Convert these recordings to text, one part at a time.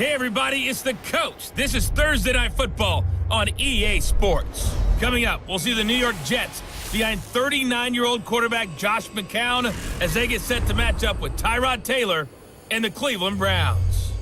Hey everybody, it's the coach. This is Thursday Night Football on EA Sports. Coming up, we'll see the New York Jets behind 39-year-old quarterback Josh McCown as they get set to match up with Tyrod Taylor and the Cleveland Browns.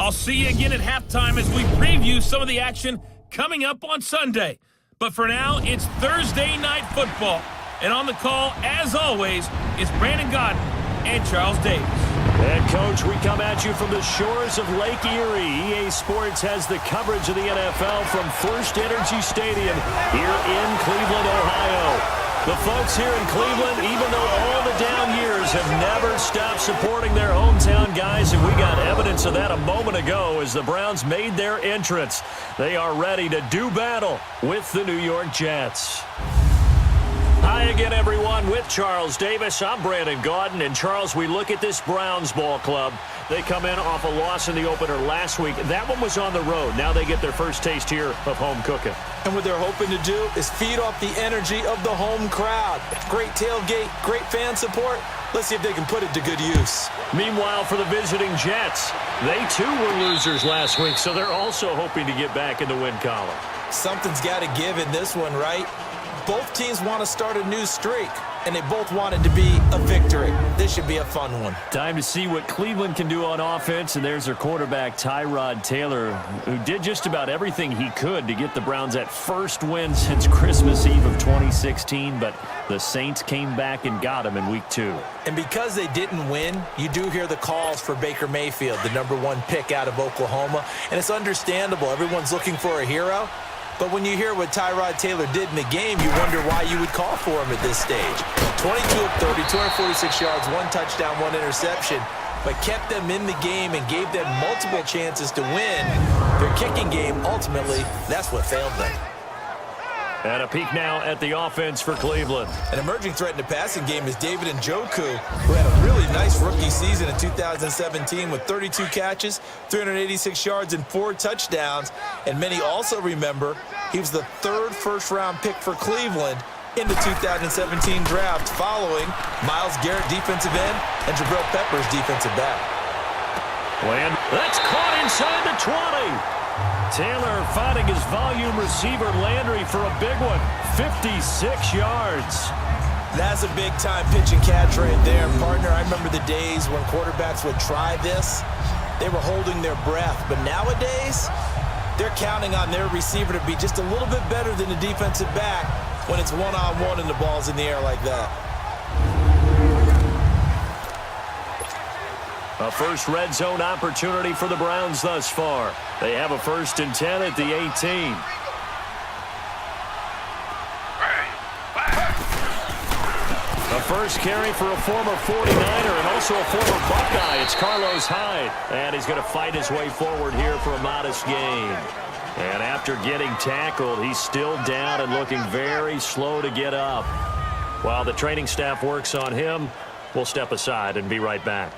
I'll see you again at halftime as we preview some of the action coming up on Sunday. But for now, it's Thursday Night Football. And on the call, as always, is Brandon Godden and Charles Davis. And, Coach, we come at you from the shores of Lake Erie. EA Sports has the coverage of the NFL from First Energy Stadium here in Cleveland, Ohio. The folks here in Cleveland, even though all the down years, have never stopped supporting their hometown guys, and we got evidence of that a moment ago as the Browns made their entrance. They are ready to do battle with the New York Jets. Hi again, everyone, with Charles Davis. I'm Brandon Godden. And, Charles, we look at this Browns ball club. They come in off a loss in the opener last week. That one was on the road. Now they get their first taste here of home cooking. And what they're hoping to do is feed off the energy of the home crowd. Great tailgate, great fan support. Let's see if they can put it to good use. Meanwhile, for the visiting Jets, they too were losers last week, so they're also hoping to get back in the win column. Something's got to give in this one, right? Both teams want to start a new streak, and they both want it to be a victory. This should be a fun one. Time to see what Cleveland can do on offense, and there's their quarterback, Tyrod Taylor, who did just about everything he could to get the Browns that first win since Christmas Eve of 2016, but the Saints came back and got him in Week 2. And because they didn't win, you do hear the calls for Baker Mayfield, the #1 pick out of Oklahoma, and it's understandable. Everyone's looking for a hero. But when you hear what Tyrod Taylor did in the game, you wonder why you would call for him at this stage. 22 of 30, 246 yards, 1 touchdown, 1 interception, but kept them in the game and gave them multiple chances to win. Their kicking game, ultimately, that's what failed them. And a peek now at the offense for Cleveland. An emerging threat in the passing game is David Njoku, who had a really nice rookie season in 2017 with 32 catches, 386 yards, and 4 touchdowns. And many also remember he was the 3rd first-round pick for Cleveland in the 2017 draft, following Myles Garrett, defensive end, and Jabril Peppers, defensive back. That's caught inside the 20. Taylor finding his volume receiver Landry for a big one, 56 yards. That's a big-time pitch and catch right there, partner. I remember the days when quarterbacks would try this. They were holding their breath. But nowadays, they're counting on their receiver to be just a little bit better than the defensive back when it's one-on-one and the ball's in the air like that. A first red zone opportunity for the Browns thus far. They have a 1st and 10 at the 18. A first carry for a former 49er and also a former Buckeye. It's Carlos Hyde. And he's going to fight his way forward here for a modest gain. And after getting tackled, he's still down and looking very slow to get up. While the training staff works on him, we'll step aside and be right back.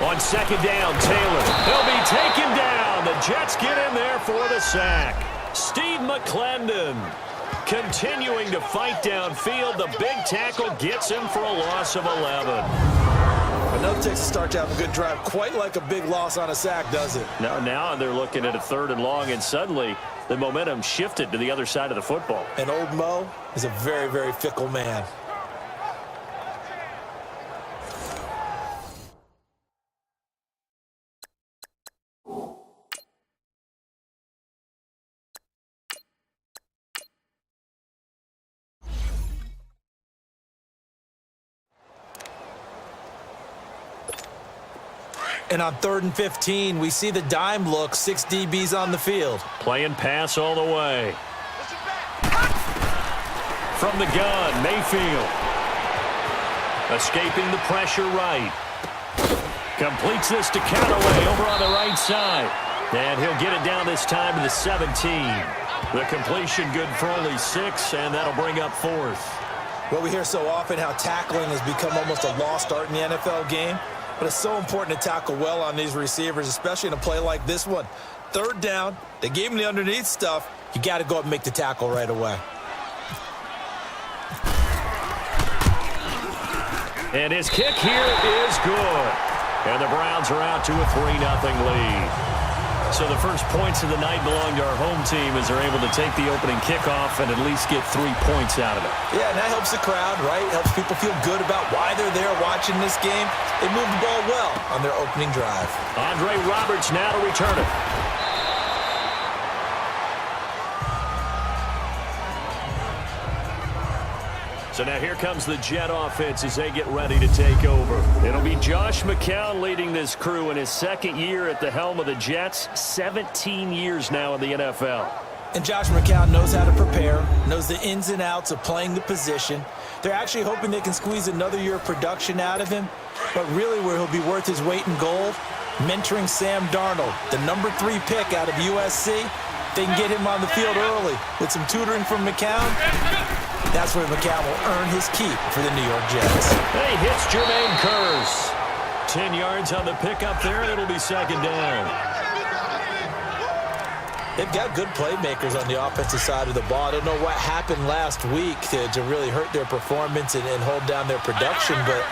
On 2nd down, Taylor. He'll be taken down. The Jets get in there for the sack. Steve McClendon continuing to fight downfield. The big tackle gets him for a loss of 11. Enough takes to start to have a good drive. Quite like a big loss on a sack, does it? Now they're looking at a 3rd and long, and suddenly the momentum shifted to the other side of the football. And old Mo is a very, very fickle man. And on 3rd and 15, we see the dime look, 6 DBs on the field. Playing pass all the way. From the gun, Mayfield. Escaping the pressure right. Completes this to Callaway over on the right side. And he'll get it down this time to the 17. The completion good for only 6, and that'll bring up 4th. Well, we hear so often how tackling has become almost a lost art in the NFL game. But it's so important to tackle well on these receivers, especially in a play like this one. Third down, they gave him the underneath stuff. You got to go up and make the tackle right away. And his kick here is good. And the Browns are out to a 3-0 lead. So the first points of the night belong to our home team as they're able to take the opening kickoff and at least get 3 points out of it. Yeah, and that helps the crowd, right? Helps people feel good about why they're there watching this game. They move the ball well on their opening drive. Andre Roberts now to return it. So now here comes the Jet offense as they get ready to take over. It'll be Josh McCown leading this crew in his second year at the helm of the Jets. 17 years now in the NFL. And Josh McCown knows how to prepare, knows the ins and outs of playing the position. They're actually hoping they can squeeze another year of production out of him. But really where he'll be worth his weight in gold, mentoring Sam Darnold, the number 3 pick out of USC. They can get him on the field early with some tutoring from McCown. That's where McCown will earn his keep for the New York Jets. And he hits Jermaine Kearse. 10 yards on the pickup there, and it'll be second down. They've got good playmakers on the offensive side of the ball. I don't know what happened last week to really hurt their performance and hold down their production, but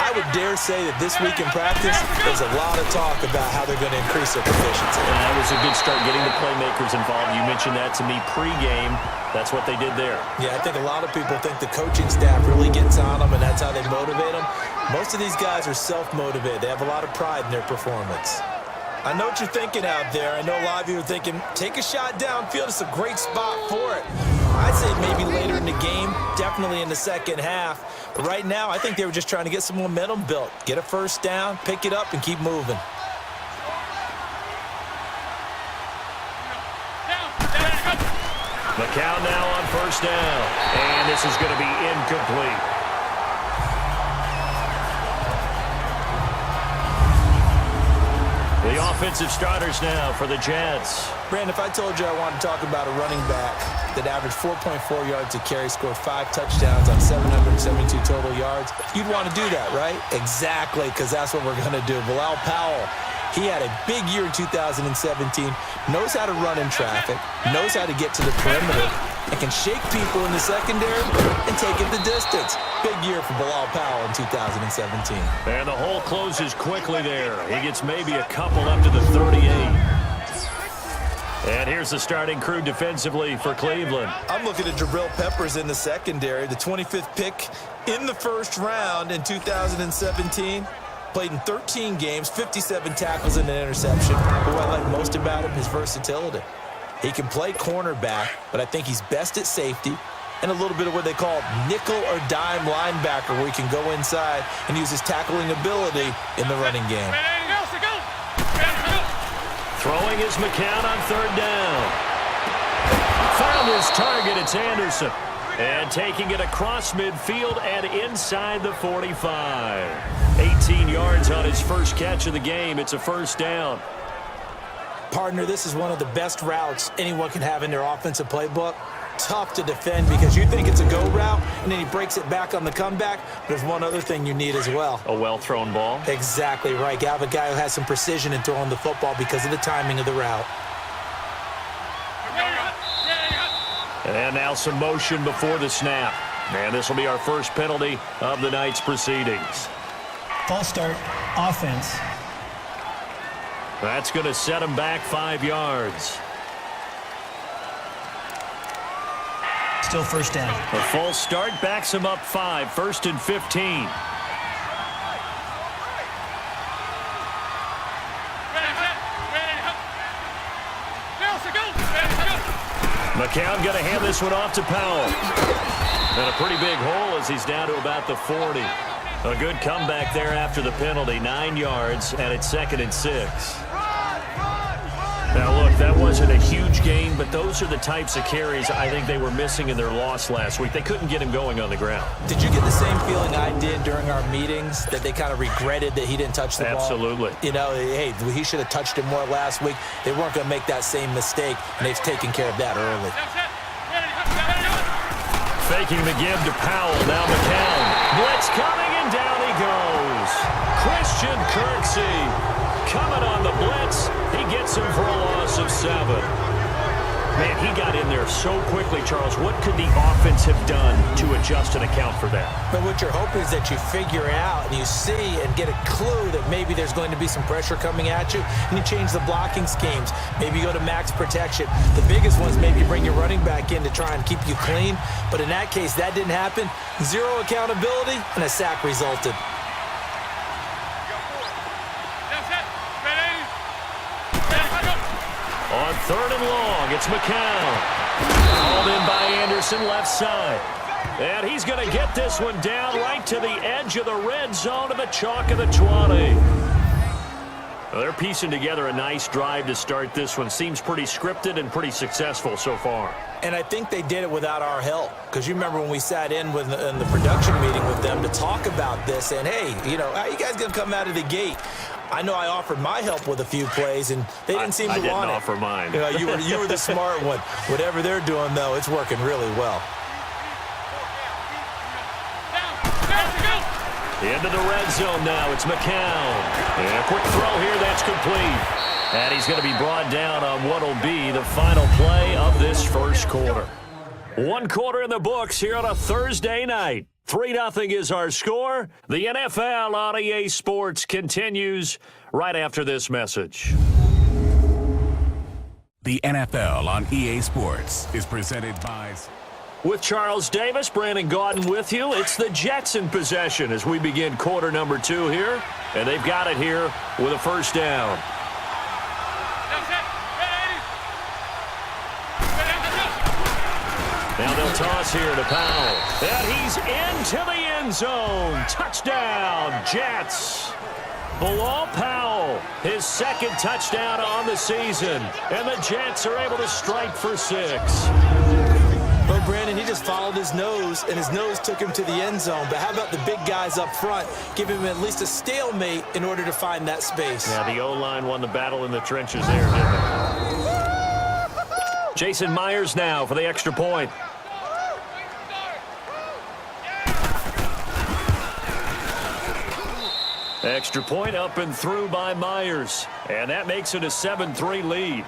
I would dare say that this week in practice, there's a lot of talk about how they're going to increase their proficiency. And that was a good start getting the playmakers involved. You mentioned that to me pregame. That's what they did there. Yeah, I think a lot of people think the coaching staff really gets on them, and that's how they motivate them. Most of these guys are self-motivated. They have a lot of pride in their performance. I know what you're thinking out there. I know a lot of you are thinking, take a shot downfield. It's a great spot for it. I'd say maybe later in the game, definitely in the second half. But right now, I think they were just trying to get some momentum built. Get a first down, pick it up, and keep moving. McCown now on first down. And this is going to be incomplete. The offensive starters now for the Jets. Brandon, if I told you I wanted to talk about a running back that averaged 4.4 yards a carry, scored 5 touchdowns on 772 total yards, you'd want to do that, right? Exactly, because that's what we're going to do. Bilal Powell, he had a big year in 2017, knows how to run in traffic, knows how to get to the perimeter, and can shake people in the secondary and take it the distance. Big year for Bilal Powell in 2017. And the hole closes quickly there. He gets maybe a couple up to the 38. And here's the starting crew defensively for Cleveland. I'm looking at Jabril Peppers in the secondary, the 25th pick in the first round in 2017. Played in 13 games, 57 tackles and an interception. But what I like most about him is versatility. He can play cornerback, but I think he's best at safety and a little bit of what they call nickel or dime linebacker, where he can go inside and use his tackling ability in the running game. Throwing is McCown on third down. Found his target, it's Anderson. And taking it across midfield and inside the 45. 18 yards on his first catch of the game. It's a first down. Partner, this is one of the best routes anyone can have in their offensive playbook. Tough to defend because you think it's a go route, and then he breaks it back on the comeback. There's one other thing you need as well. A well-thrown ball. Exactly right. You have a guy who has some precision in throwing the football because of the timing of the route. And now some motion before the snap. And this will be our first penalty of the night's proceedings. False start, offense. That's going to set him back 5 yards. Still first down. A false start backs him up 5, 1st and 15. McCown going to hand this one off to Powell. And a pretty big hole as he's down to about the 40. A good comeback there after the penalty, 9 yards, and it's 2nd and 6. Now, look, that wasn't a huge gain, but those are the types of carries I think they were missing in their loss last week. They couldn't get him going on the ground. Did you get the same feeling I did during our meetings, that they kind of regretted that he didn't touch the ball? Absolutely. You know, hey, he should have touched it more last week. They weren't going to make that same mistake, and they've taken care of that early. Faking the give to Powell. Now McCown. Blitz coming, and down he goes. Christian Kirksey coming on the blitz. He gets him for a loss of 7. Man, he got in there so quickly, Charles. What could the offense have done to adjust and account for that? But what you're hoping is that you figure out and you see and get a clue that maybe there's going to be some pressure coming at you, and you change the blocking schemes. Maybe you go to max protection. The biggest ones, maybe you bring your running back in to try and keep you clean. But in that case, that didn't happen. 0 accountability, and a sack resulted. On 3rd and long, it's McCown. Called in by Anderson, left side. And he's going to get this one down right to the edge of the red zone to the chalk of the 20. Well, they're piecing together a nice drive to start this one. Seems pretty scripted and pretty successful so far. And I think they did it without our help. Because you remember when we sat in the production meeting with them to talk about this. And, hey, you know, how you guys going to come out of the gate? I know I offered my help with a few plays, and they didn't seem to want it. I didn't offer mine. You know, you were the smart one. Whatever they're doing, though, it's working really well. Into the red zone now. It's McCown. And a quick throw here. That's complete. And he's going to be brought down on what will be the final play of this first quarter. 1 quarter in the books here on a Thursday night. 3-0 is our score. The NFL on EA Sports continues right after this message. The NFL on EA Sports is presented by... With Charles Davis, Brandon Gaudin with you. It's the Jets in possession as we begin quarter number 2 here. And they've got it here with a first down. Now they'll toss here to Powell. And he's into the end zone. Touchdown, Jets. Bilal Powell, his 2nd touchdown on the season. And the Jets are able to strike for 6. But Brandon, he just followed his nose, and his nose took him to the end zone. But how about the big guys up front? Give him at least a stalemate in order to find that space. Yeah, the O-line won the battle in the trenches there, didn't it? Jason Myers now for the extra point. Extra point up and through by Myers. And that makes it a 7-3 lead.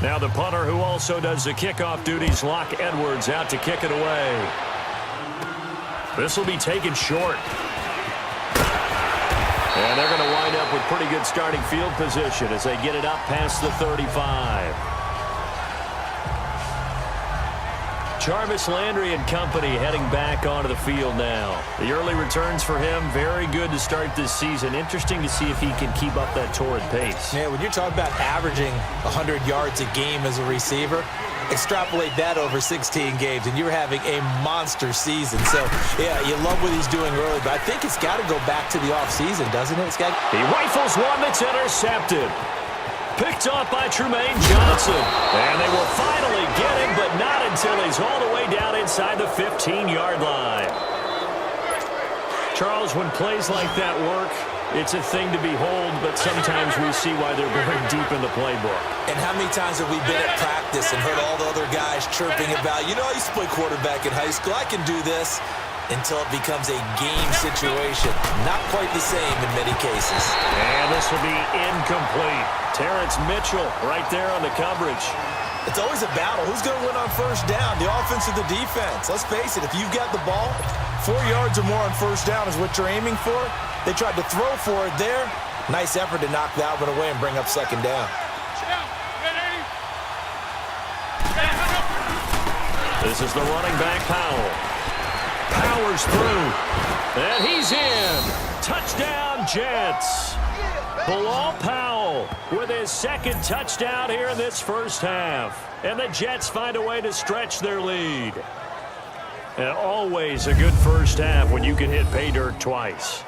Now the punter who also does the kickoff duties, Locke Edwards, out to kick it away. This will be taken short. And they're going to wind up with pretty good starting field position as they get it up past the 35. Jarvis Landry and company heading back onto the field now. The early returns for him, very good to start this season. Interesting to see if he can keep up that torrid pace. Yeah, when you're talking about averaging 100 yards a game as a receiver, extrapolate that over 16 games, and you're having a monster season. So, yeah, you love what he's doing early, but I think it's got to go back to the offseason, doesn't it? He rifles one that's intercepted. Picked off by Trumaine Johnson. And they will finally get him, but not until he's all the way down inside the 15-yard line. Charles, when plays like that work, it's a thing to behold, but sometimes we see why they're very deep in the playbook. And how many times have we been at practice and heard all the other guys chirping about, you know, I used to play quarterback in high school, I can do this, until it becomes a game situation. Not quite the same in many cases. And this will be incomplete. Terrence Mitchell right there on the coverage. It's always a battle. Who's going to win on first down, the offense or the defense? Let's face it, if you've got the ball, 4 yards or more on first down is what you're aiming for. They tried to throw for it there. Nice effort to knock that one away and bring up 2nd down. This is the running back, Powell. Powers through. And he's in. Touchdown, Jets. Bilal Powell with his 2nd touchdown here in this first half. And the Jets find a way to stretch their lead. And always a good first half when you can hit pay dirt twice.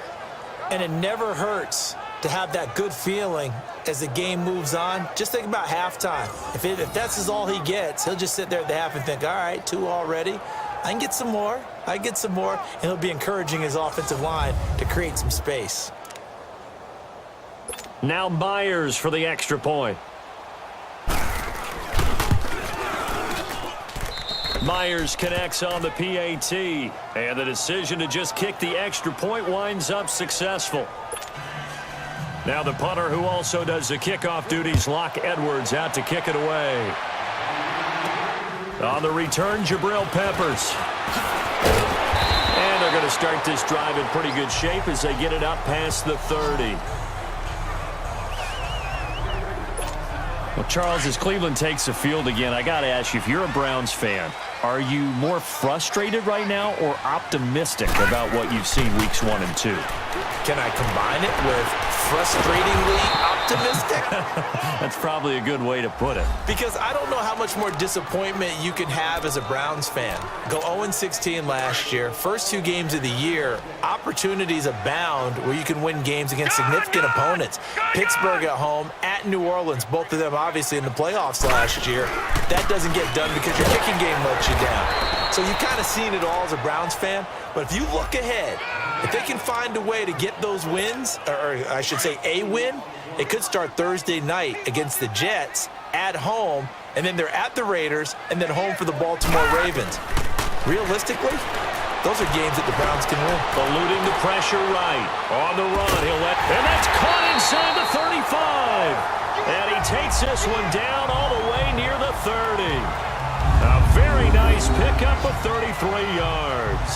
And it never hurts to have that good feeling as the game moves on. Just think about halftime. If that's all he gets, he'll just sit there at the half and think, all right, 2 already. I can get some more. And he'll be encouraging his offensive line to create some space. Now Myers for the extra point. Myers connects on the PAT, and the decision to just kick the extra point winds up successful. Now the punter, who also does the kickoff duties, Locke Edwards, out to kick it away. On the return, Jabril Peppers. And they're going to start this drive in pretty good shape as they get it up past the 30. Well, Charles, as Cleveland takes the field again, I got to ask you, if you're a Browns fan, are you more frustrated right now or optimistic about what you've seen weeks 1 and 2? Can I combine it with frustratingly optimistic? That's probably a good way to put it. Because I don't know how much more disappointment you can have as a Browns fan. Go 0-16 last year, first 2 games of the year, opportunities abound where you can win games against significant opponents. Pittsburgh at home, at New Orleans, both of them obviously in the playoffs last year. That doesn't get done because your kicking game lets you down. So you've kind of seen it all as a Browns fan. But if you look ahead, if they can find a way to get those wins, or I should say a win, it could start Thursday night against the Jets at home, and then they're at the Raiders, and then home for the Baltimore Ravens. Realistically, those are games that the Browns can win. Eluding the pressure right. On the run, and that's caught inside the 35. And he takes this one down all the way near the 30. A very nice pickup of 33 yards.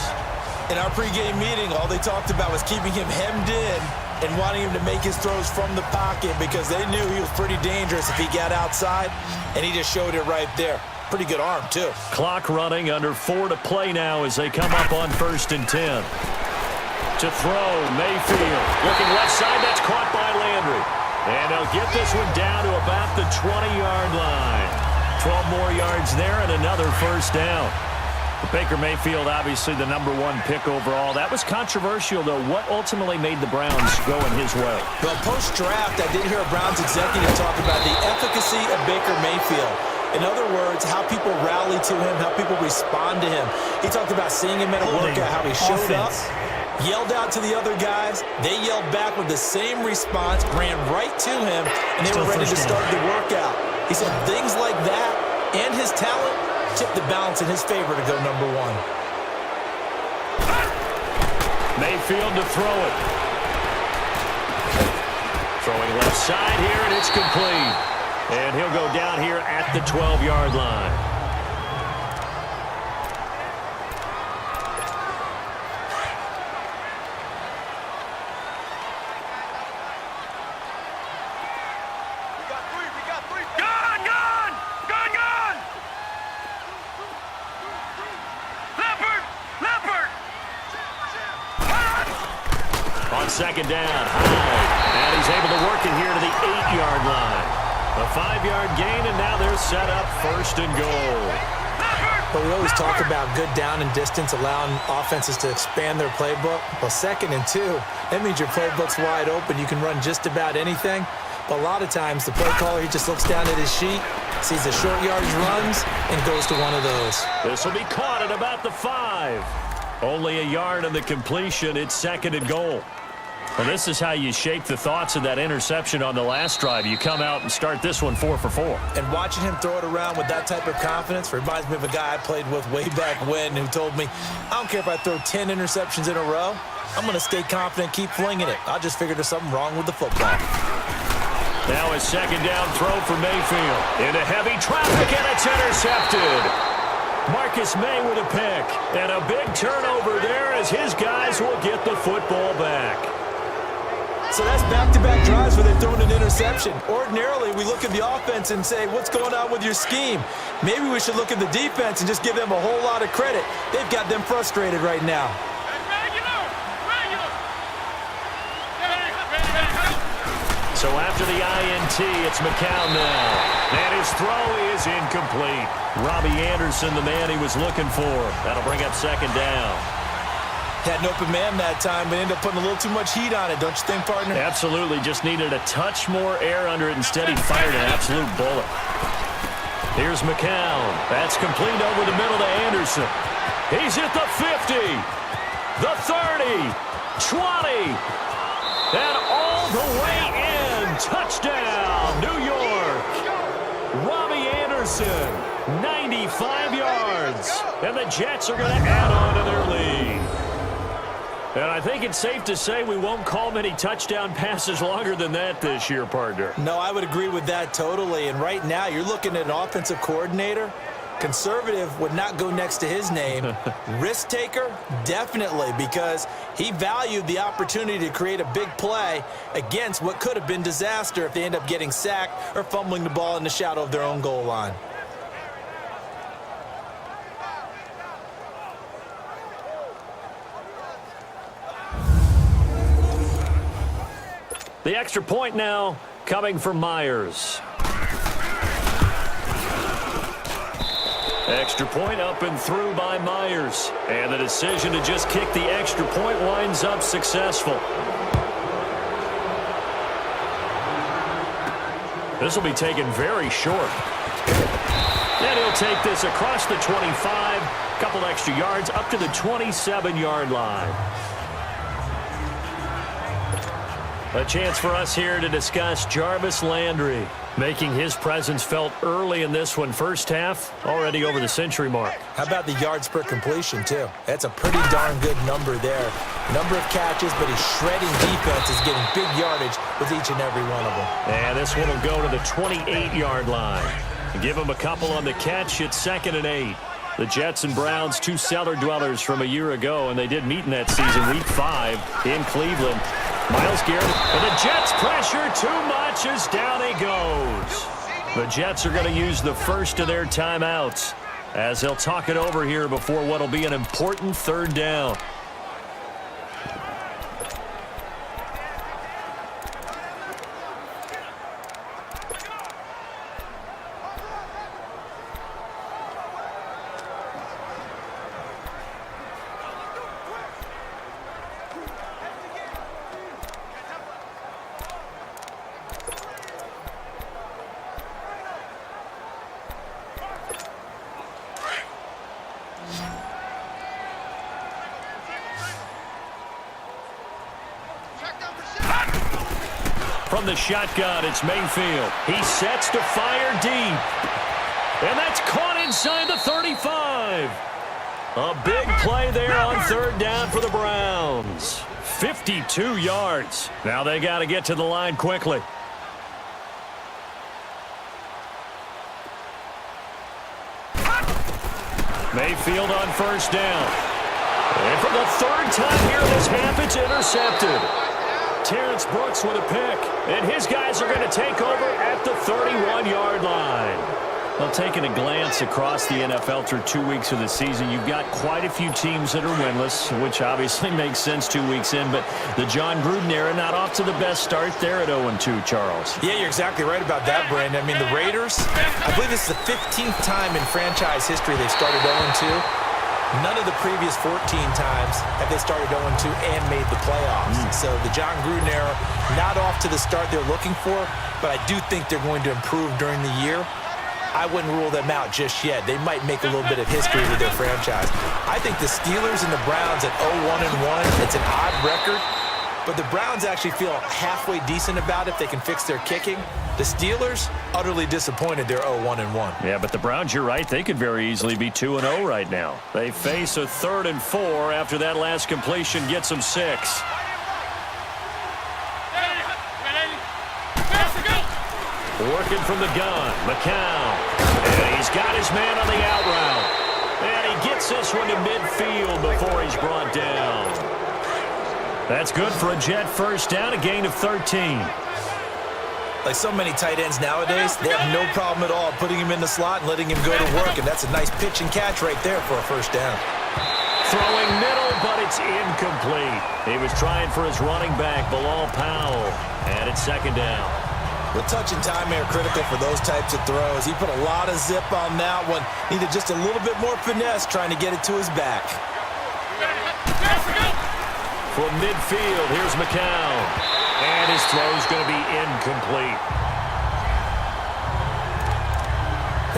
In our pregame meeting, all they talked about was keeping him hemmed in and wanting him to make his throws from the pocket because they knew he was pretty dangerous if he got outside, and he just showed it right there. Pretty good arm, too. Clock running, under 4 to play now as they come up on 1st and 10. To throw, Mayfield. Looking left side, that's caught by Landry. And they'll get this one down to about the 20-yard line. 12 more yards there and another first down. Baker Mayfield, obviously the #1 pick overall. That was controversial, though. What ultimately made the Browns go in his way? Well, post-draft, I did hear a Browns executive talk about the efficacy of Baker Mayfield. In other words, how people rally to him, how people respond to him. He talked about seeing him at a workout, how he showed up, yelled out to the other guys. They yelled back with the same response, ran right to him, and they were ready to start the workout. He said things like that and his talent tipped the balance in his favor to go #1. Mayfield to throw it. Throwing left side here, and it's complete. And he'll go down here at the 12-yard line. Second down, high, and he's able to work it here to the 8-yard line. A 5-yard gain, and now they're set up 1st and goal. But we always talk about good down and distance, allowing offenses to expand their playbook. Well, 2nd and 2, that means your playbook's wide open. You can run just about anything. But a lot of times, the play caller, he just looks down at his sheet, sees the short yardage runs, and goes to one of those. This will be caught at about the 5. Only a yard on the completion. It's 2nd and goal. Well, this is how you shake the thoughts of that interception on the last drive. You come out and start this one 4 for 4. And watching him throw it around with that type of confidence reminds me of a guy I played with way back when who told me, I don't care if I throw 10 interceptions in a row. I'm going to stay confident, keep flinging it. I just figured there's something wrong with the football. Now a 2nd down throw for Mayfield. Into heavy traffic, and it's intercepted. Marcus May with a pick. And a big turnover there as his guys will get the football back. So that's back-to-back drives where they've thrown an interception. Ordinarily, we look at the offense and say, what's going on with your scheme? Maybe we should look at the defense and just give them a whole lot of credit. They've got them frustrated right now. So after the INT, it's McCown now. And his throw is incomplete. Robbie Anderson, the man he was looking for. That'll bring up 2nd down. Had an open man that time, but ended up putting a little too much heat on it, don't you think, partner? Absolutely. Just needed a touch more air under it. Instead, he fired an absolute bullet. Here's McCown. That's complete over the middle to Anderson. He's at the 50, the 30, 20, and all the way in. Touchdown, New York. Robbie Anderson 95 yards. And the Jets are going to add on to their lead. And I think it's safe to say we won't call many touchdown passes longer than that this year, partner. No, I would agree with that totally. And right now, you're looking at an offensive coordinator. Conservative would not go next to his name. Risk taker, definitely, because he valued the opportunity to create a big play against what could have been disaster if they end up getting sacked or fumbling the ball in the shadow of their own goal line. The extra point now coming from Myers. Extra point up and through by Myers. And the decision to just kick the extra point winds up successful. This will be taken very short. And he'll take this across the 25. Couple extra yards up to the 27-yard line. A chance for us here to discuss Jarvis Landry, making his presence felt early in this one. First half, already over the century mark. How about the yards per completion, too? That's a pretty darn good number there. Number of catches, but his shredding defense is getting big yardage with each and every one of them. And this one will go to the 28-yard line. Give him a couple on the catch. It's 2nd and 8. The Jets and Browns, two cellar dwellers from a year ago, and they did meet in that season, Week 5 in Cleveland. Myles Garrett, and the Jets pressure too much as down he goes. The Jets are going to use the first of their timeouts as they'll talk it over here before what will be an important 3rd down. From the shotgun, it's Mayfield. He sets to fire deep. And that's caught inside the 35. A big play there on 3rd down for the Browns. 52 yards. Now they got to get to the line quickly. Mayfield on 1st down. And for the 3rd time here this half, it's intercepted. Terrence Brooks with a pick, and his guys are going to take over at the 31-yard line. Well, taking a glance across the NFL through 2 weeks of the season, you've got quite a few teams that are winless, which obviously makes sense 2 weeks in, but the John Gruden era not off to the best start there at 0-2, Charles. Yeah, you're exactly right about that, Brandon. I mean, the Raiders, I believe this is the 15th time in franchise history they've started 0-2. None of the previous 14 times have they started 0-2 and made the playoffs. So the John Gruden era, not off to the start they're looking for, but I do think they're going to improve during the year. I wouldn't rule them out just yet. They might make a little bit of history with their franchise. I think the Steelers and the Browns at 0-1-1, it's an odd record, but the Browns actually feel halfway decent about it if they can fix their kicking. The Steelers, utterly disappointed they're 0-1-1. Yeah, but the Browns, you're right, they could very easily be 2-0 right now. They face a 3rd and 4 after that last completion gets them 6. Working from the gun, McCown. And he's got his man on the out route. And he gets this one to midfield before he's brought down. That's good for a Jet 1st down, a gain of 13. Like so many tight ends nowadays, they have no problem at all putting him in the slot and letting him go to work, and that's a nice pitch and catch right there for a 1st down. Throwing middle, but it's incomplete. He was trying for his running back, Bilal Powell, and it's 2nd down. The touch and time are critical for those types of throws. He put a lot of zip on that one. Needed just a little bit more finesse trying to get it to his back. From midfield, here's McCown. And his throw's going to be incomplete.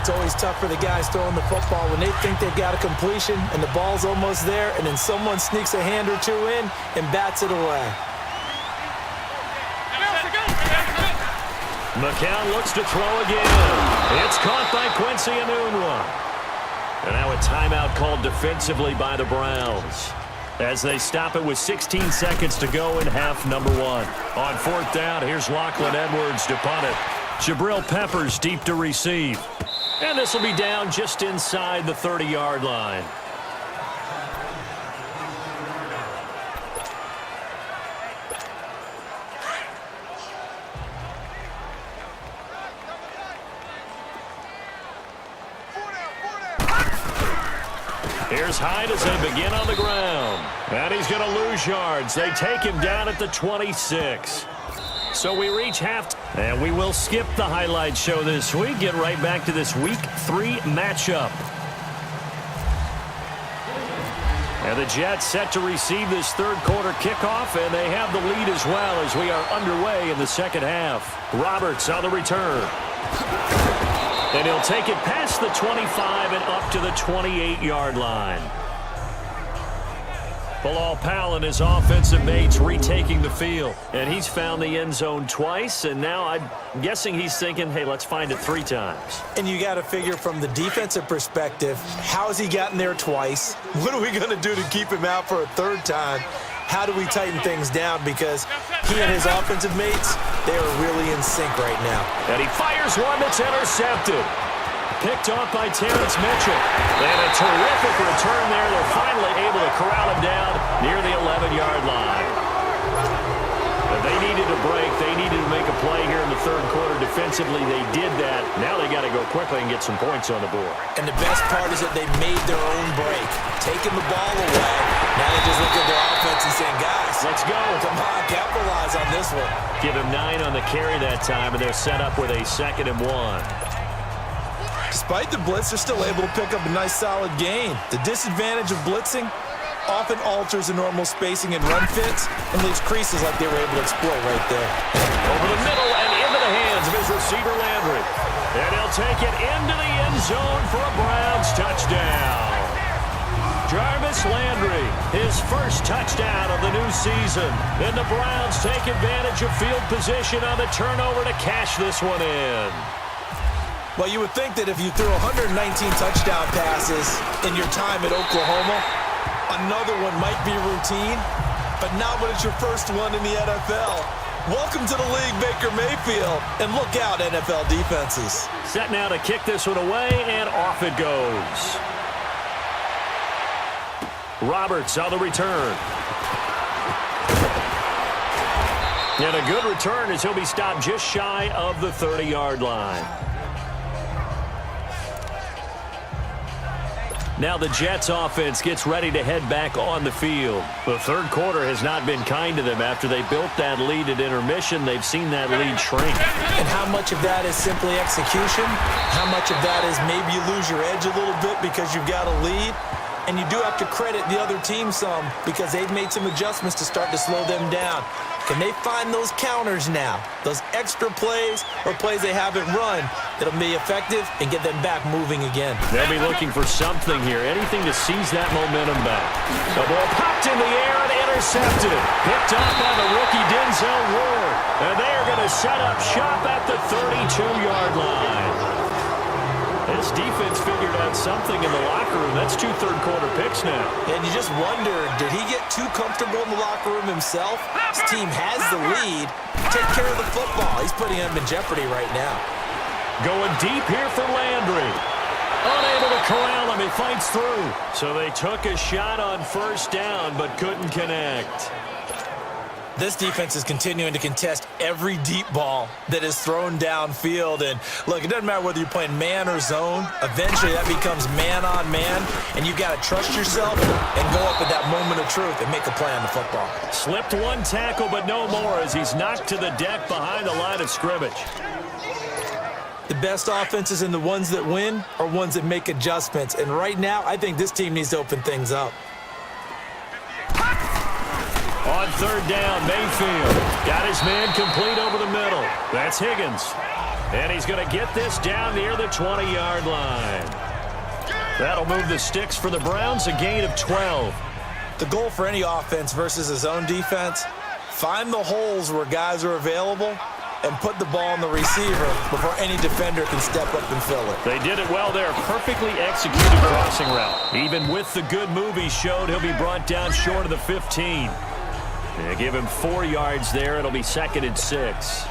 It's always tough for the guys throwing the football when they think they've got a completion and the ball's almost there, and then someone sneaks a hand or two in and bats it away. McCown looks to throw again. It's caught by Quincy Enunwa. And now a timeout called defensively by the Browns as they stop it with 16 seconds to go in half number 1. On 4th down, here's Lachlan Edwards to punt it. Jabril Peppers deep to receive. And this will be down just inside the 30-yard line. Here's Hyde as they begin on the ground. And he's going to lose yards. They take him down at the 26. So we reach half. And we will skip the highlight show this week. Get right back to this Week 3 matchup. And the Jets set to receive this third quarter kickoff. And they have the lead as well as we are underway in the second half. Roberts on the return. And he'll take it past the 25 and up to the 28-yard line. Bilal Powell and his offensive mates retaking the field. And he's found the end zone twice. And now I'm guessing he's thinking, hey, let's find it 3 times. And you got to figure from the defensive perspective, how has he gotten there twice? What are we going to do to keep him out for a 3rd time? How do we tighten things down? Because he and his offensive mates, they are really in sync right now. And he fires one that's intercepted. Picked off by Terrence Mitchell. And a terrific return there. They're finally able to corral him down near the 11-yard line. And they needed a break. They needed to make a play here in the third quarter. Defensively, they did that. Now they got to go quickly and get some points on the board. And the best part is that they made their own break. Taking the ball away. Now they just look at their offense and saying, guys, let's go. Come on, capitalize on this one. Give him 9 on the carry that time, and they're set up with a 2nd and 1. Despite the blitz, they're still able to pick up a nice, solid gain. The disadvantage of blitzing often alters the normal spacing and run fits and leaves creases like they were able to exploit right there. Over the middle and into the hands of his receiver, Landry. And he'll take it into the end zone for a Browns touchdown. Jarvis Landry, his first touchdown of the new season. And the Browns take advantage of field position on the turnover to cash this one in. Well, you would think that if you threw 119 touchdown passes in your time at Oklahoma, another one might be routine, but not when it's your first one in the NFL. Welcome to the league, Baker Mayfield, and look out, NFL defenses. Set now to kick this one away, and off it goes. Roberts on the return. And a good return as he'll be stopped just shy of the 30-yard line. Now the Jets offense gets ready to head back on the field. The third quarter has not been kind to them. After they built that lead at intermission, they've seen that lead shrink. And how much of that is simply execution? How much of that is maybe you lose your edge a little bit because you've got a lead? And you do have to credit the other team some because they've made some adjustments to start to slow them down. Can they find those counters now? Those extra plays or plays they haven't run that'll be effective and get them back moving again. They'll be looking for something here, anything to seize that momentum back. The ball popped in the air and intercepted. Picked up by the rookie Denzel Ward. And they are going to set up shop at the 32-yard line. This defense figured out something in the locker room. That's 2 third-quarter picks now. And you just wonder, did he get too comfortable in the locker room himself? His team has the lead. Take care of the football. He's putting him in jeopardy right now. Going deep here for Landry. Unable to corral him. He fights through. So they took a shot on first down but couldn't connect. This defense is continuing to contest every deep ball that is thrown downfield. And look, it doesn't matter whether you're playing man or zone. Eventually that becomes man on man, and you've got to trust yourself and go up at that moment of truth and make a play on the football. Slipped one tackle, but no more as he's knocked to the deck behind the line of scrimmage. The best offenses and the ones that win are ones that make adjustments. And right now, I think this team needs to open things up. On third down, Mayfield got his man complete over the middle. That's Higgins. And he's going to get this down near the 20-yard line. That'll move the sticks for the Browns, a gain of 12. The goal for any offense versus a zone defense, find the holes where guys are available and put the ball on the receiver before any defender can step up and fill it. They did it well there. Perfectly executed crossing route. Even with the good move he showed, he'll be brought down short of the 15. They give him 4 yards there. It'll be 2nd and 6.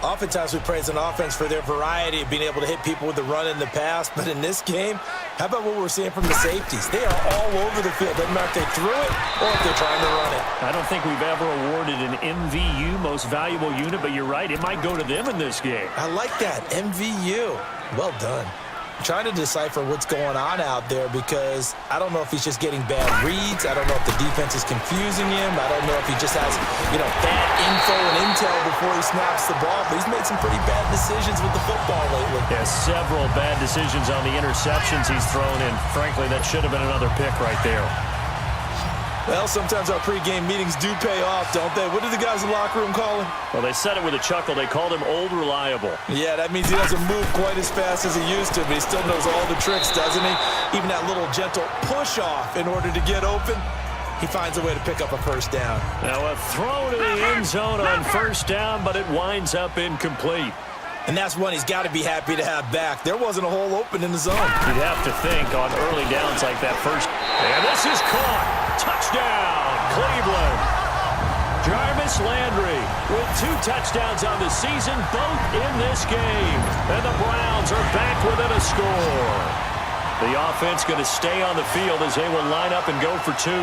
Oftentimes we praise an offense for their variety of being able to hit people with the run in the pass. But in this game, how about what we're seeing from the safeties? They are all over the field. Doesn't matter if they threw it or if they're trying to run it. I don't think we've ever awarded an MVU, most valuable unit, but you're right. It might go to them in this game. I like that. MVU. Well done. I'm trying to decipher what's going on out there because I don't know if he's just getting bad reads. I don't know if the defense is confusing him. I don't know if he just has, bad info and intel before he snaps the ball. But he's made some pretty bad decisions with the football lately. Yeah, several bad decisions on the interceptions he's thrown in. Frankly, that should have been another pick right there. Well, sometimes our pregame meetings do pay off, don't they? What do the guys in the locker room call him? Well, they said it with a chuckle. They called him Old Reliable. Yeah, that means he doesn't move quite as fast as he used to, but he still knows all the tricks, doesn't he? Even that little gentle push-off in order to get open, he finds a way to pick up a first down. Now a throw to the end zone on first down, but it winds up incomplete. And that's one he's got to be happy to have back. There wasn't a hole open in the zone. You'd have to think on early downs like that first. And this is caught. Touchdown, Cleveland. Jarvis Landry with 2 touchdowns on the season, both in this game. And the Browns are back within a score. The offense going to stay on the field as they will line up and go for 2.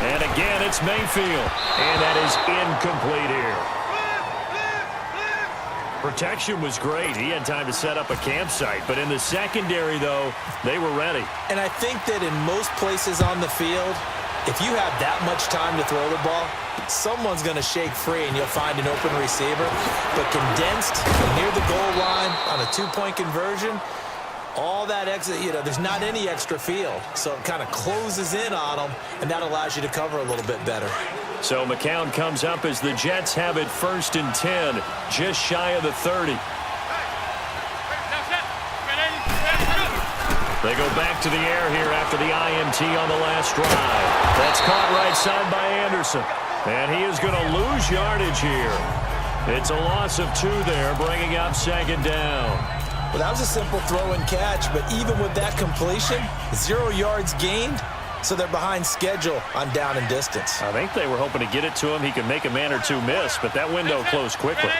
And again, it's Mayfield. And that is incomplete here. Protection was great. He had time to set up a campsite. But in the secondary, though, they were ready. And I think that in most places on the field, if you have that much time to throw the ball, someone's going to shake free and you'll find an open receiver. But condensed near the goal line on a 2-point conversion, all that exit, there's not any extra field. So it kind of closes in on them, and that allows you to cover a little bit better. So McCown comes up as the Jets have it 1st and 10, just shy of the 30. They go back to the air here after the INT on the last drive. That's caught right side by Anderson. And he is going to lose yardage here. It's a loss of 2 there, bringing up 2nd down. Well, that was a simple throw and catch, but even with that completion, 0 yards gained. So they're behind schedule on down and distance. I think they were hoping to get it to him. He could make a man or 2 miss, but that window closed quickly.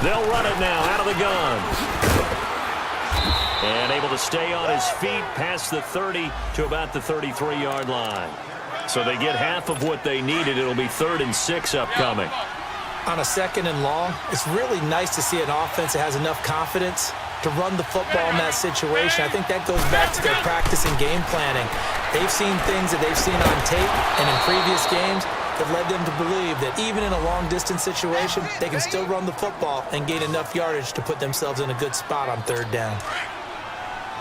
They'll run it now out of the gun. And able to stay on his feet past the 30 to about the 33-yard line. So they get half of what they needed. It'll be 3rd and 6 upcoming. On a 2nd and long, it's really nice to see an offense that has enough confidence to run the football in that situation. I think that goes back to their practice and game planning. They've seen things that they've seen on tape and in previous games that led them to believe that even in a long-distance situation, they can still run the football and gain enough yardage to put themselves in a good spot on 3rd down.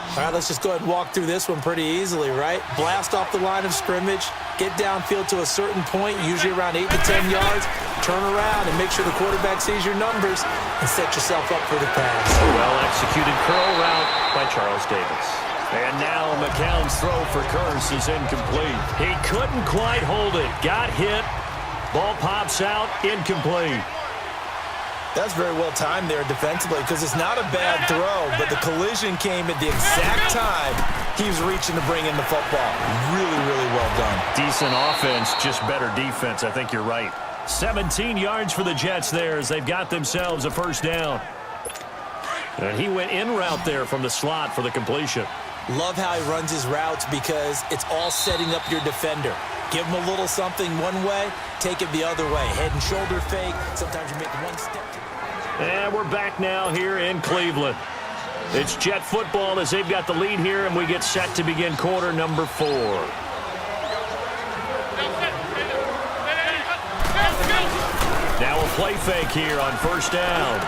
All right, let's just go ahead and walk through this one pretty easily, right? Blast off the line of scrimmage, get downfield to a certain point, usually around 8 to 10 yards, turn around and make sure the quarterback sees your numbers and set yourself up for the pass. Well-executed curl route by Charles Davis. And now McCown's throw for Curse is incomplete. He couldn't quite hold it. Got hit. Ball pops out. Incomplete. That's very well timed there defensively because it's not a bad throw, but the collision came at the exact time he was reaching to bring in the football. Really, really well done. Decent offense, just better defense. I think you're right. 17 yards for the Jets there as they've got themselves a 1st down. And he went in route there from the slot for the completion. Love how he runs his routes because it's all setting up your defender. Give him a little something one way, take it the other way. Head and shoulder fake. Sometimes you make one step. And we're back now here in Cleveland. It's Jet football as they've got the lead here, and we get set to begin quarter number 4. Now a play fake here on 1st down.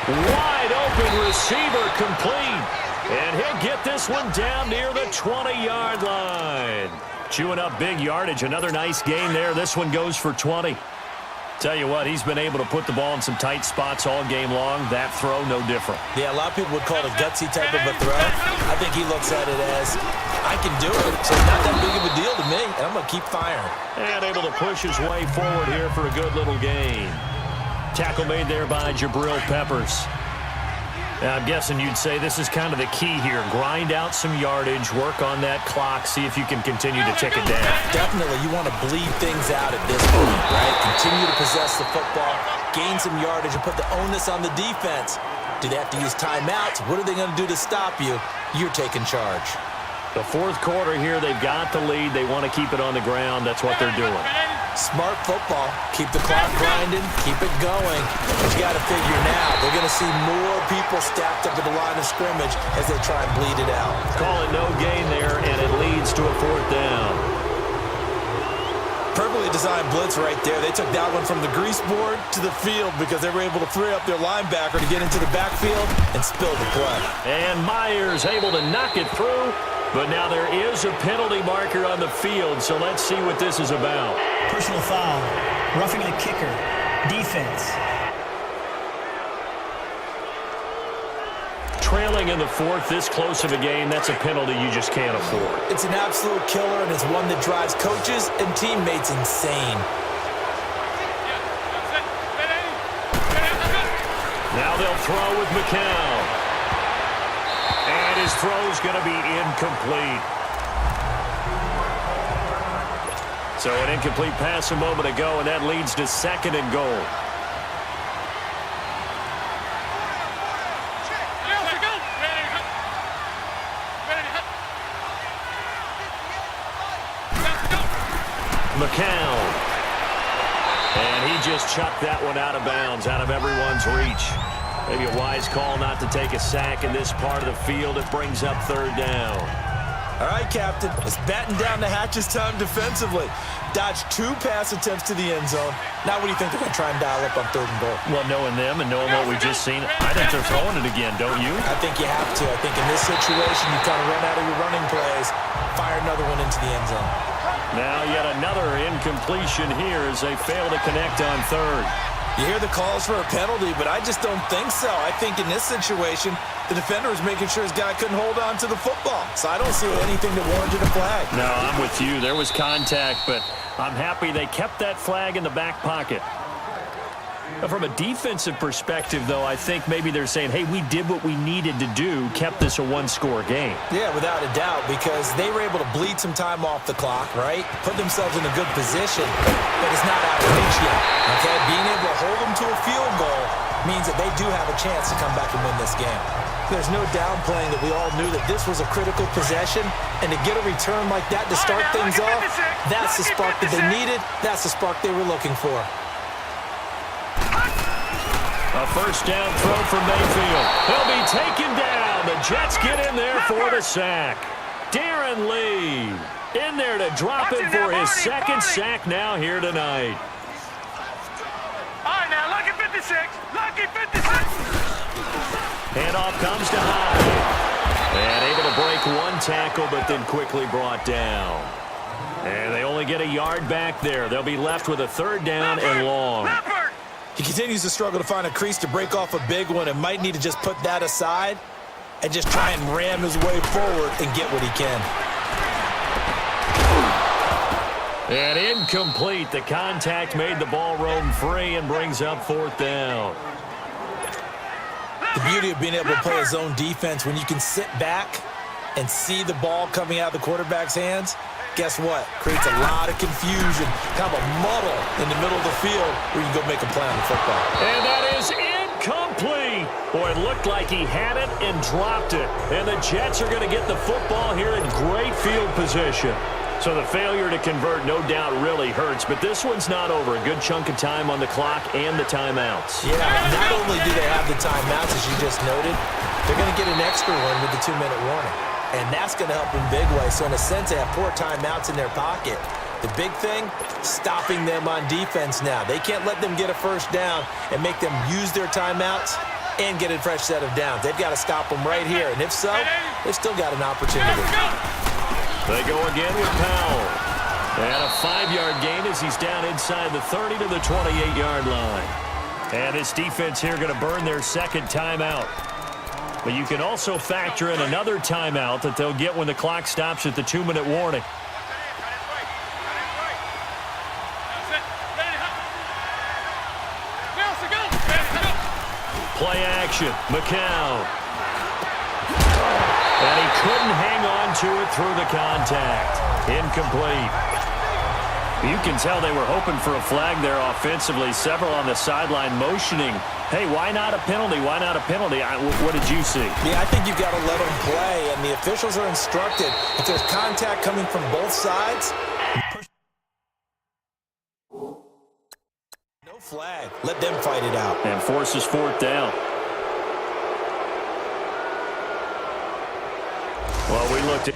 Wide open receiver complete. And he'll get this one down near the 20-yard line. Chewing up big yardage. Another nice gain there. This one goes for 20. Tell you what, he's been able to put the ball in some tight spots all game long. That throw, no different. Yeah, a lot of people would call it a gutsy type of a throw. I think he looks at it as, I can do it, so it's not that big of a deal to me, and I'm going to keep firing. And able to push his way forward here for a good little gain. Tackle made there by Jabril Peppers. Now, I'm guessing you'd say this is kind of the key here. Grind out some yardage, work on that clock, see if you can continue to tick it down. Definitely, you want to bleed things out at this point, right? Continue to possess the football, gain some yardage, and put the onus on the defense. Do they have to use timeouts? What are they going to do to stop you? You're taking charge. The fourth quarter here, they've got the lead. They want to keep it on the ground. That's what they're doing. Smart football. Keep the clock grinding. Keep it going. But you got to figure now, they're going to see more people stacked up at the line of scrimmage as they try and bleed it out. Call it no gain there, and it leads to a fourth down. Perfectly designed blitz right there. They took that one from the grease board to the field because they were able to free up their linebacker to get into the backfield and spill the play. And Myers able to knock it through. But now there is a penalty marker on the field, so let's see what this is about. Personal foul. Roughing the kicker. Defense. Trailing in the fourth, this close of a game, that's a penalty you just can't afford. It's an absolute killer, and it's one that drives coaches and teammates insane. Now they'll throw with McCown. And his throw's going to be incomplete. So an incomplete pass a moment ago, and that leads to 2nd and goal. McCown. And he just chucked that one out of bounds, out of everyone's reach. Maybe a wise call not to take a sack in this part of the field. It brings up 3rd down. All right, Captain. It's batten down the hatches time defensively. Dodged 2 pass attempts to the end zone. Now what do you think they're going to try and dial up on 3rd and goal? Well, knowing them and knowing what we've just seen, I think they're throwing it again, don't you? I think you have to. I think in this situation, you kind of run out of your running plays, fire another one into the end zone. Now yet another incompletion here as they fail to connect on 3rd. You hear the calls for a penalty, but I just don't think so. I think in this situation, the defender was making sure his guy couldn't hold on to the football. So I don't see anything that warranted a flag. No, I'm with you. There was contact, but I'm happy they kept that flag in the back pocket. From a defensive perspective, though, I think maybe they're saying, hey, we did what we needed to do, kept this a 1-score game. Yeah, without a doubt, because they were able to bleed some time off the clock, right? Put themselves in a good position, but it's not out of reach yet, okay? Being able to hold them to a field goal means that they do have a chance to come back and win this game. There's no downplaying that we all knew that this was a critical possession, and to get a return like that to start things off, that's the spark that they needed, that's the spark they were looking for. A 1st down throw for Mayfield. He'll be taken down. The Jets get in there for the sack. Darren Lee in there to drop it for his 2nd sack now here tonight. All right, now, lucky 56. Lucky 56. Handoff comes to Hyde. And able to break 1 tackle, but then quickly brought down. And they only get a yard back there. They'll be left with a 3rd down and long. He continues to struggle to find a crease to break off a big one and might need to just put that aside and just try and ram his way forward and get what he can. And incomplete. The contact made the ball roam free and brings up 4th down. The beauty of being able to play his own defense when you can sit back and see the ball coming out of the quarterback's hands, guess what? Creates a lot of confusion, kind of a muddle in the middle of the field where you can go make a play on the football. And that is incomplete. Boy, it looked like he had it and dropped it. And the Jets are going to get the football here in great field position. So the failure to convert, no doubt, really hurts. But this one's not over. A good chunk of time on the clock and the timeouts. Yeah, not only do they have the timeouts, as you just noted, they're going to get an extra one with the 2-minute warning. And that's going to help in big ways. So in a sense, they have 4 timeouts in their pocket. The big thing, stopping them on defense now. They can't let them get a 1st down and make them use their timeouts and get a fresh set of downs. They've got to stop them right here. And if so, they've still got an opportunity. They go again with Powell. And a 5-yard gain as he's down inside the 30 to the 28-yard line. And this defense here going to burn their second timeout. But you can also factor in another timeout that they'll get when the clock stops at the 2-minute warning. Play action, McCown. And he couldn't hang on to it through the contact. Incomplete. You can tell they were hoping for a flag there offensively. Several on the sideline motioning, hey, why not a penalty? Why not a penalty? What did you see? Yeah, I think you've got to let them play, and the officials are instructed. If there's contact coming from both sides, no flag. Let them fight it out. And forces fourth down. Well, we looked at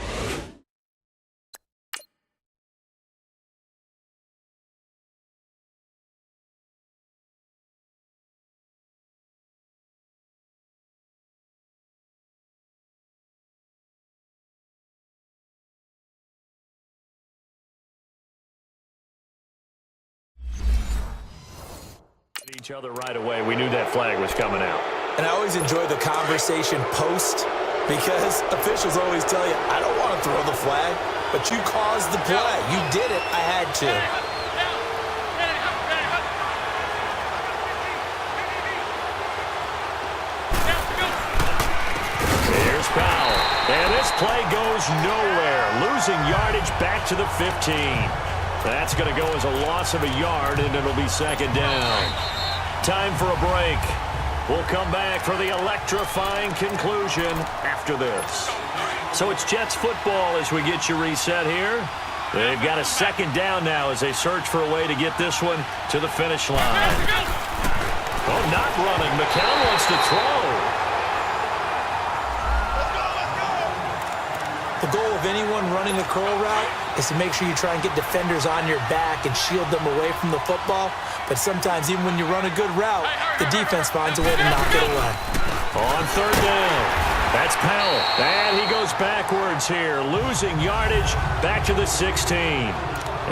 each other right away. We knew that flag was coming out. And I always enjoy the conversation post, because officials always tell you, I don't want to throw the flag, but you caused the play. You did it. I had to. Here's Powell. And this play goes nowhere. Losing yardage back to the 15. That's going to go as a loss of a yard, and it'll be second down. Time for a break. We'll come back for the electrifying conclusion after this. So it's Jets football as we get you reset here. They've got a second down now as they search for a way to get this one to the finish line. Oh, not running. McCown wants to throw. The goal of anyone running a curl route is to make sure you try and get defenders on your back and shield them away from the football. But sometimes, even when you run a good route, the defense finds a way to knock it away. On third down, that's Powell. And he goes backwards here, losing yardage back to the 16.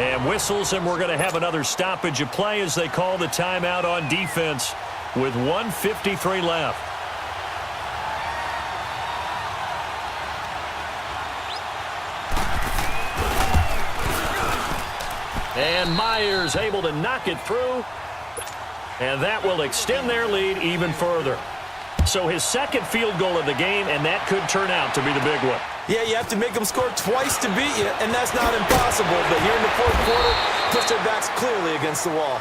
And whistles, and we're going to have another stoppage of play as they call the timeout on defense with 1:53 left. And Myers able to knock it through. And that will extend their lead even further. So his second field goal of the game, and that could turn out to be the big one. Yeah, you have to make them score twice to beat you, and that's not impossible. But here in the fourth quarter, push their backs clearly against the wall.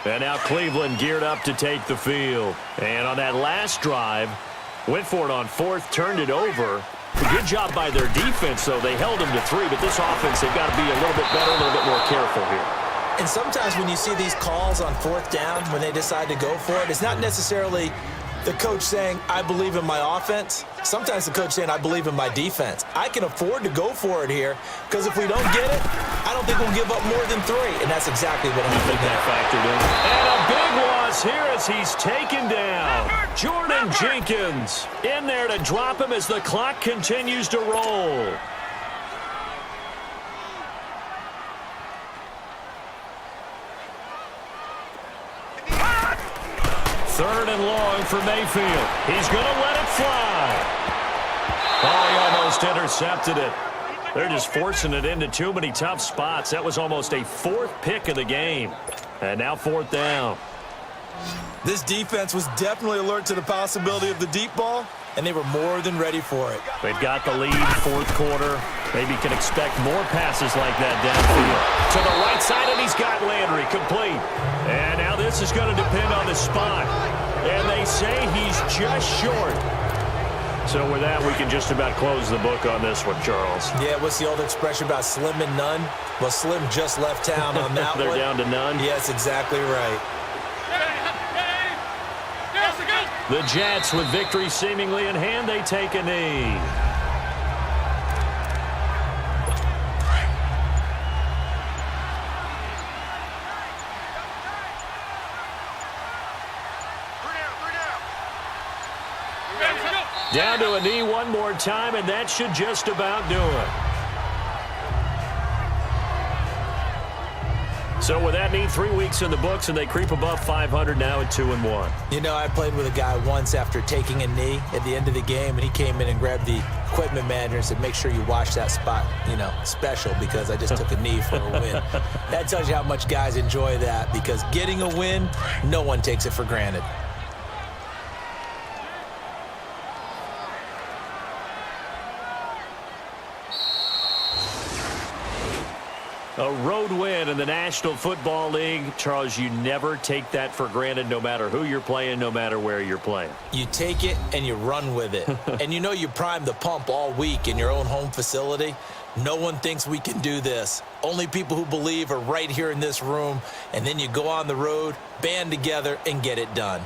And now Cleveland geared up to take the field. And on that last drive, went for it on fourth, turned it over. Good job by their defense, though. They held them to 3, but this offense, they've got to be a little bit better, a little bit more careful here. And sometimes when you see these calls on fourth down, when they decide to go for it, it's not necessarily the coach saying, I believe in my offense. Sometimes the coach saying, I believe in my defense. I can afford to go for it here, because if we don't get it, I don't think we'll give up more than 3. And that's exactly what happened. That factored in. And a big loss here as he's taken down. Jordan Jenkins in there to drop him as the clock continues to roll. Third and long for Mayfield. He's going to let it fly. Oh, he almost intercepted it. They're just forcing it into too many tough spots. That was almost a 4th pick of the game. And now 4th down. This defense was definitely alert to the possibility of the deep ball, and they were more than ready for it. They've got the lead, 4th quarter. Maybe can expect more passes like that downfield. To the right side, and he's got Landry complete. And now this is going to depend on the spot. And they say he's just short. So with that, we can just about close the book on this one, Charles. Yeah, what's the old expression about slim and none? Well, Slim just left town on that They're one. down to none? Yes, exactly right. The Jets, with victory seemingly in hand, they take a knee. Down to a knee one more time, and that should just about do it. So with that knee, 3 weeks in the books, and they creep above 500 now at 2-1. You know, I played with a guy once after taking a knee at the end of the game, and he came in and grabbed the equipment manager and said, make sure you watch that spot, you know, special, because I just took a knee for a win. That tells you how much guys enjoy that, because getting a win, no one takes it for granted. A road win in the National Football League. Charles, you never take that for granted, no matter who you're playing, no matter where you're playing. You take it and you run with it. And you know you prime the pump all week in your own home facility. No one thinks we can do this. Only people who believe are right here in this room. And then you go on the road, band together, and get it done.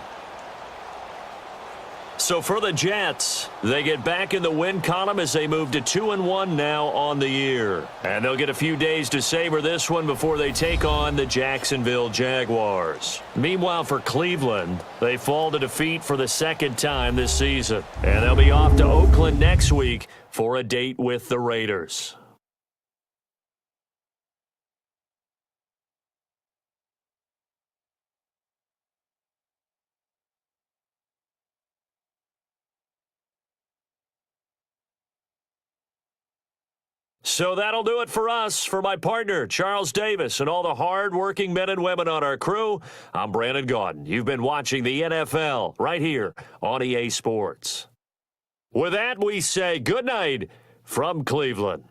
So for the Jets, they get back in the win column as they move to 2-1 now on the year. And they'll get a few days to savor this one before they take on the Jacksonville Jaguars. Meanwhile, for Cleveland, they fall to defeat for the second time this season. And they'll be off to Oakland next week for a date with the Raiders. So that'll do it for us. For my partner, Charles Davis, and all the hard-working men and women on our crew, I'm Brandon Gaudin. You've been watching the NFL right here on EA Sports. With that, we say good night from Cleveland.